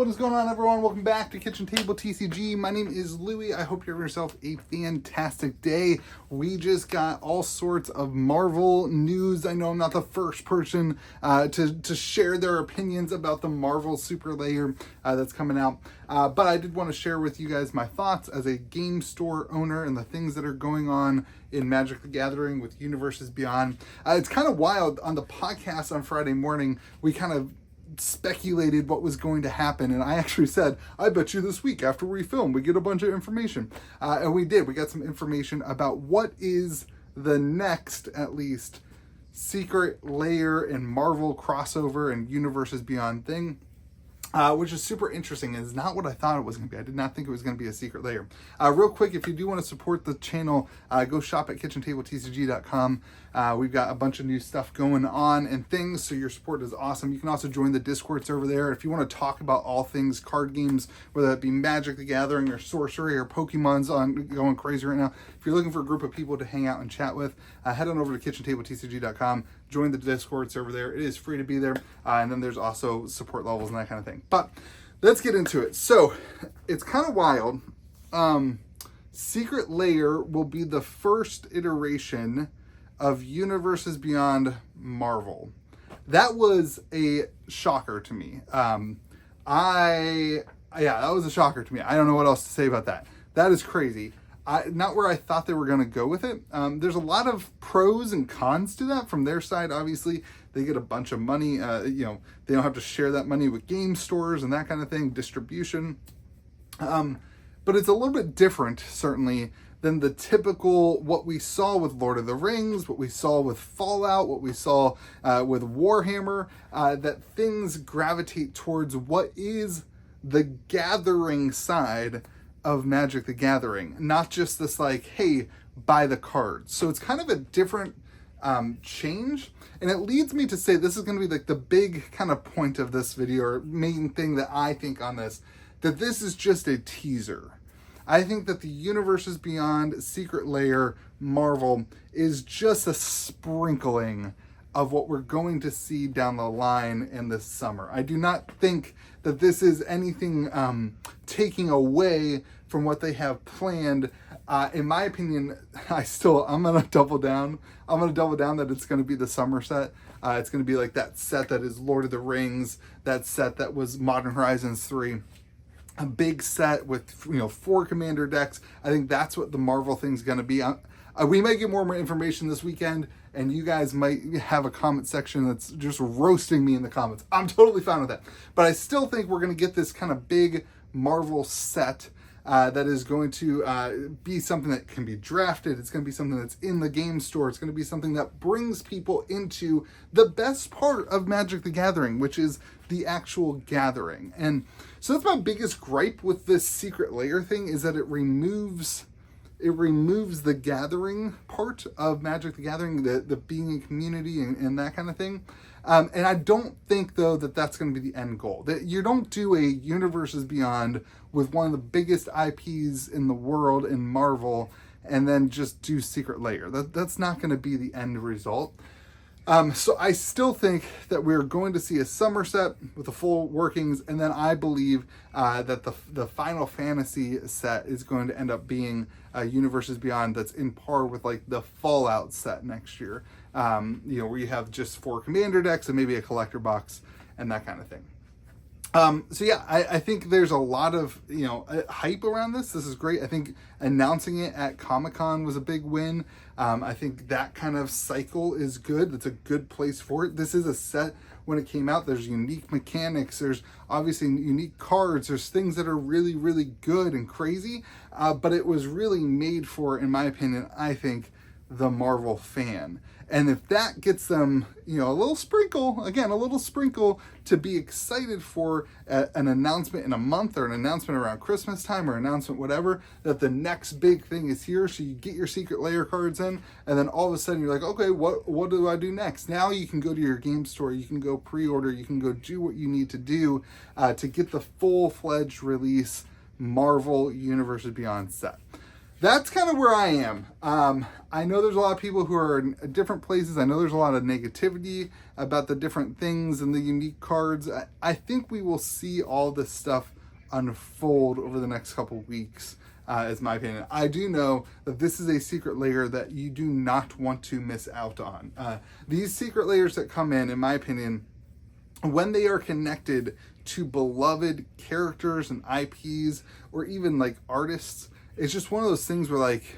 what is going on, everyone? Welcome back to Kitchen Table TCG. My name is Louie. I hope you're having yourself a fantastic day. We just got all sorts of Marvel news. I know I'm not the first person to share their opinions about the Marvel Super Lair that's coming out, but I did want to share with you guys my thoughts as a game store owner and the things that are going on in Magic the Gathering with Universes Beyond. It's kind of wild. On the podcast on Friday morning, we kind of speculated what was going to happen, and I actually said, I bet you this week after we film we get a bunch of information, and we did. We got some information about what is the next, at least, Secret Lair and Marvel crossover and Universes Beyond thing, which is super interesting. It's not what I thought it was going to be. I did not think it was going to be a Secret Lair. Real quick, if you do want to support the channel, go shop at KitchenTableTCG.com. We've got a bunch of new stuff going on and things, so your support is awesome. You can also join the Discord server there. If you want to talk about all things card games, whether that be Magic the Gathering or Sorcery or Pokemon's going crazy right now, if you're looking for a group of people to hang out and chat with, head on over to KitchenTableTCG.com. Join the Discord server there. It is free to be there, and then there's also support levels and that kind of thing. But let's get into it. So it's kind of wild. Secret Lair will be the first iteration of Universes Beyond Marvel. That was a shocker to me. That was a shocker to me. I don't know what else to say about that. That is crazy. Not where I thought they were going to go with it. There's a lot of pros and cons to that from their side. Obviously, they get a bunch of money. They don't have to share that money with game stores and that kind of thing, distribution. But it's a little bit different, certainly, than the typical, what we saw with Lord of the Rings, what we saw with Fallout, what we saw with Warhammer, that things gravitate towards what is the gathering side of Magic the Gathering, not just this like, hey, buy the cards. So it's kind of a different change, and it leads me to say this is going to be like the big kind of point of this video, or main thing that I think on this, that this is just a teaser. I think that the Universes Beyond Secret Lair Marvel is just a sprinkling of what we're going to see down the line in this summer. I do not think that this is anything taking away from what they have planned. In my opinion, I'm going to double down. I'm going to double down that it's going to be the summer set. It's going to be like that set that is Lord of the Rings, that set that was Modern Horizons 3. A big set with 4 commander decks. I think that's what the Marvel thing's going to be. We might get more information this weekend, and you guys might have a comment section that's just roasting me in the comments. I'm totally fine with that. But I still think we're going to get this kind of big Marvel set that is going to be something that can be drafted. It's going to be something that's in the game store. It's going to be something that brings people into the best part of Magic the Gathering, which is the actual gathering. And so that's my biggest gripe with this Secret Lair thing, is that it removes the gathering part of Magic the Gathering, the being in community and that kind of thing. And I don't think, though, that that's going to be the end goal. That you don't do a Universes Beyond with one of the biggest IPs in the world in Marvel and then just do Secret Lair. That's not going to be the end result. So I still think that we're going to see a summer set with the full workings, and then I believe that the Final Fantasy set is going to end up being Universes Beyond that's in par with like the Fallout set next year, where you have just 4 commander decks and maybe a collector box and that kind of thing. I think there's a lot of hype around this. This is great. I think announcing it at Comic-Con was a big win. I think that kind of cycle is good. It's a good place for it. This is a set, when it came out, there's unique mechanics, there's obviously unique cards, there's things that are really, really good and crazy, but it was really made for, in my opinion, I think, the Marvel fan. And if that gets them, a little sprinkle to be excited for an announcement in a month, or an announcement around Christmas time, or announcement whatever, that the next big thing is here, so you get your Secret Lair cards in, and then all of a sudden you're like, okay, what do I do next? Now you can go to your game store, you can go pre-order, you can go do what you need to do to get the full-fledged release Marvel Universes Beyond set. that's kind of where I am. I know there's a lot of people who are in different places. I know there's a lot of negativity about the different things and the unique cards. I think we will see all this stuff unfold over the next couple weeks, is my opinion. I do know that this is a secret layer that you do not want to miss out on. These secret layers that come in my opinion, when they are connected to beloved characters and IPs, or even like artists, it's just one of those things where, like,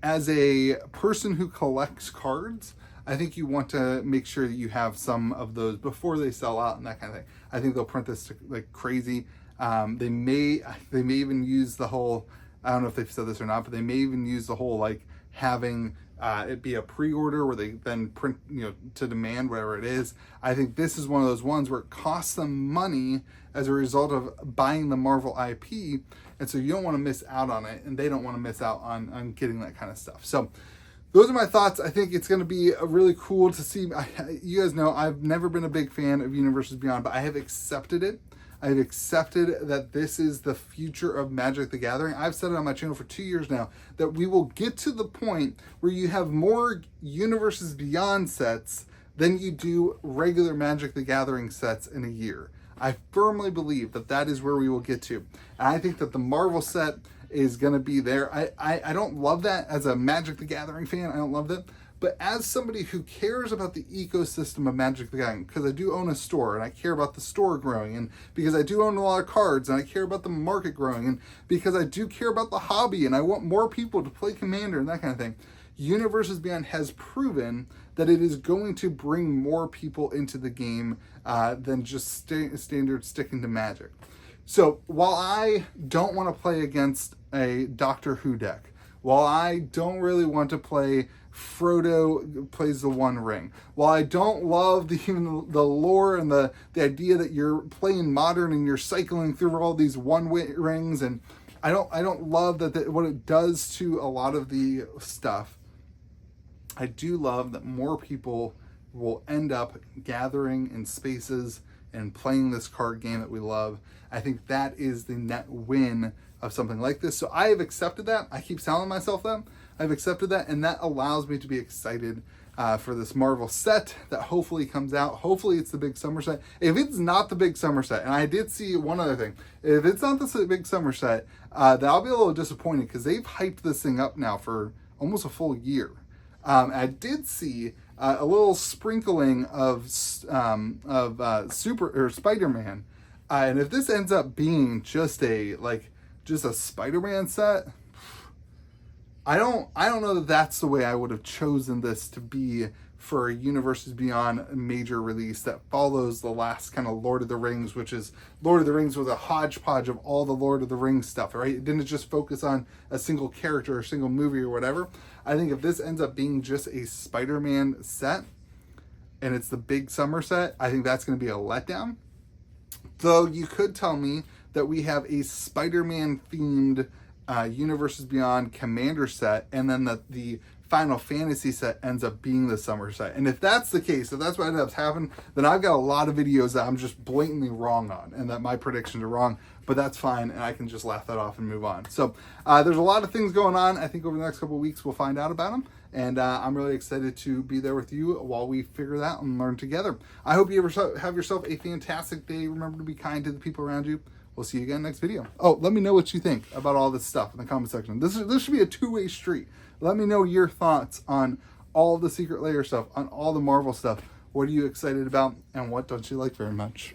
as a person who collects cards, I think you want to make sure that you have some of those before they sell out and that kind of thing. I think they'll print this like crazy. They may even use the whole, I don't know if they've said this or not, but they may even use the whole like having it be a pre-order where they then print, to demand whatever it is. I think this is one of those ones where it costs them money as a result of buying the Marvel IP, and so you don't want to miss out on it, and they don't want to miss out on getting that kind of stuff. So those are my thoughts. I think it's going to be really cool to see. You guys know I've never been a big fan of Universes Beyond, but I have accepted it. I've accepted that this is the future of Magic the Gathering. I've said it on my channel for 2 years now, that we will get to the point where you have more Universes Beyond sets than you do regular Magic the Gathering sets in a year. I firmly believe that that is where we will get to. And I think that the Marvel set is going to be there. I don't love that as a Magic the Gathering fan. I don't love that. But as somebody who cares about the ecosystem of Magic the Gathering, because I do own a store and I care about the store growing, and because I do own a lot of cards and I care about the market growing, and because I do care about the hobby and I want more people to play Commander and that kind of thing, Universes Beyond has proven that it is going to bring more people into the game than just standard sticking to Magic. So while I don't want to play against a Doctor Who deck, while I don't really want to play Frodo plays the One Ring, while I don't love even the lore and the idea that you're playing Modern and you're cycling through all these one rings, and I don't love that what it does to a lot of the stuff, I do love that more people will end up gathering in spaces and playing this card game that we love. I think that is the net win of something like this. So I have accepted that. I keep telling myself that. I've accepted that, and that allows me to be excited for this Marvel set that hopefully comes out. Hopefully it's the big summer set. If it's not the big summer set, and I did see one other thing, if it's not the big summer set, then I'll be a little disappointed, because they've hyped this thing up now for almost a full year. I did see a little sprinkling of Super or Spider-Man, and if this ends up being just a Spider-Man set, I don't know that that's the way I would have chosen this to be for a Universes Beyond major release that follows the last kind of Lord of the Rings, which is Lord of the Rings was a hodgepodge of all the Lord of the Rings stuff, right? It didn't just focus on a single character or a single movie or whatever. I think if this ends up being just a Spider-Man set and it's the big summer set, I think that's going to be a letdown. Though you could tell me that we have a Spider-Man themed Universes Beyond Commander set, and then the Final Fantasy set ends up being the summer set. And if that's the case, if that's what ends up happening, then I've got a lot of videos that I'm just blatantly wrong on, and that my predictions are wrong, but that's fine, and I can just laugh that off and move on. So there's a lot of things going on. I think over the next couple of weeks we'll find out about them, and I'm really excited to be there with you while we figure that out and learn together. I hope you have yourself a fantastic day. Remember to be kind to the people around you. We'll see you again next video. Oh, let me know what you think about all this stuff in the comment section. This should be a two-way street. Let me know your thoughts on all the secret layer stuff, on all the Marvel stuff. What are you excited about, and what don't you like very much?